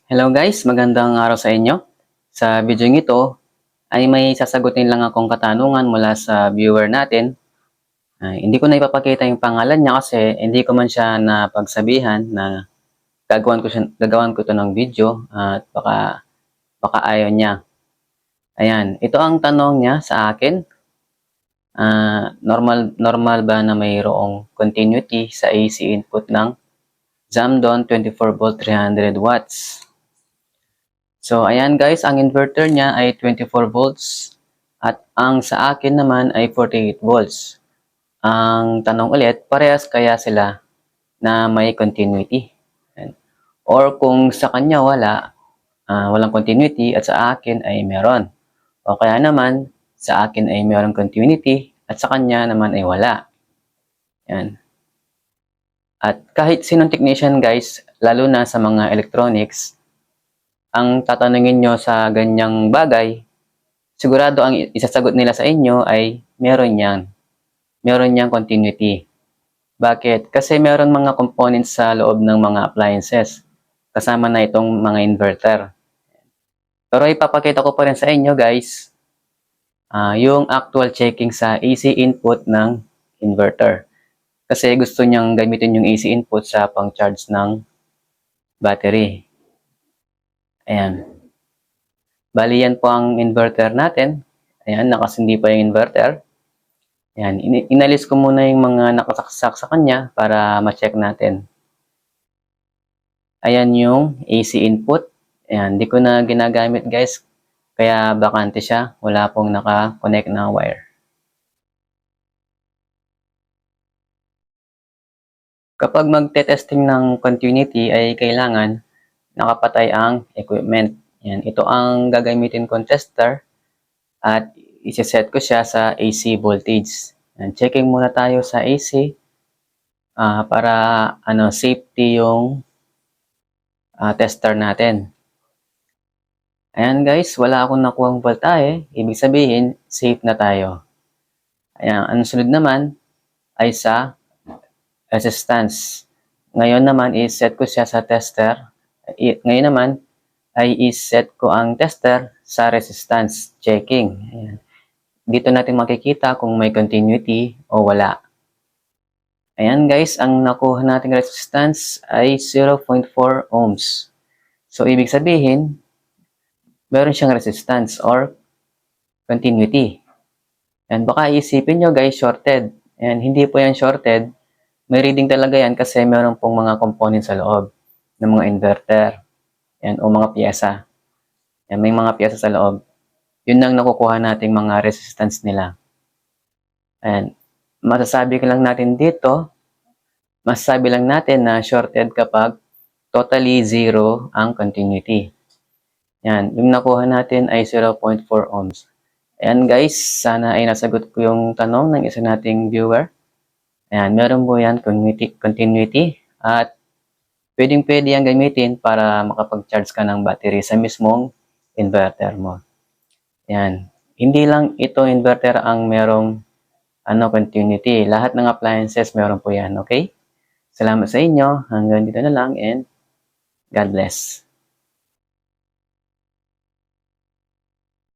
Hello guys, magandang araw sa inyo. Sa video ito ay may sasagutin lang akong katanungan mula sa viewer natin. Hindi ko na ipapakita yung pangalan niya kasi hindi ko man siya napagsabihan na gagawan ko to ng video at baka ayaw niya. Ayan, ito ang tanong niya sa akin. Normal ba na mayroong continuity sa AC input ng Zamdon 24 volt 300 watts? So, ayan guys, ang inverter niya ay 24 volts at ang sa akin naman ay 48 volts. Ang tanong ulit, parehas kaya sila na may continuity? Ayan. Or kung sa kanya walang continuity at sa akin ay meron. O kaya naman, sa akin ay meron continuity at sa kanya naman ay wala. Ayan. At kahit sinong technician guys, lalo na sa mga electronics, ang tatanungin nyo sa ganyang bagay, sigurado ang isasagot nila sa inyo ay meron yan. Meron niyang continuity. Bakit? Kasi meron mga components sa loob ng mga appliances. Kasama na itong mga inverter. Pero ipapakita ko pa rin sa inyo guys, yung actual checking sa AC input ng inverter. Kasi gusto niyang gamitin yung AC input sa pang-charge ng battery. Ayan. Bali yan po ang inverter natin. Ayan, nakasindi pa yung inverter. Ayan, inalis ko muna yung mga nakasaksak sa kanya para ma-check natin. Ayan yung AC input. Ayan, di ko na ginagamit guys. Kaya bakante siya. Wala pong naka-connect na wire. Kapag magte-testing ng continuity ay kailangan nakapatay ang equipment. Ayan, ito ang gagamitin kong tester at isi-set ko siya sa AC voltage. Ayan, checking muna tayo sa AC para safety yung tester natin. Ayan guys, wala akong nakuhang voltahe. Ibig sabihin, safe na tayo. Ayan, ang sunod naman ay sa resistance. Ngayon naman, i-set ko siya sa tester. Ngayon naman, ay i-set ko ang tester sa resistance checking. Ayan. Dito natin makikita kung may continuity o wala. Ayan guys, ang nakuha nating resistance ay 0.4 ohms. So, ibig sabihin, meron siyang resistance or continuity. And baka isipin nyo guys, shorted. And hindi po yan shorted. May reading talaga yan kasi meron pong mga components sa loob ng mga inverter. Yan, o mga piyesa. Yan, may mga piyesa sa loob. Yun ang nakukuha nating mga resistance nila. And masasabi lang natin na shorted kapag totally zero ang continuity. Yan, yung nakuha natin ay 0.4 ohms. Ayan guys, sana ay nasagot ko yung tanong ng isa nating viewer. Ayan, meron po yan continuity at pwede yan gamitin para makapag-charge ka ng battery sa mismong inverter mo. Ayan, hindi lang ito inverter ang merong continuity. Lahat ng appliances meron po yan, okay? Salamat sa inyo. Hanggang dito na lang and God bless.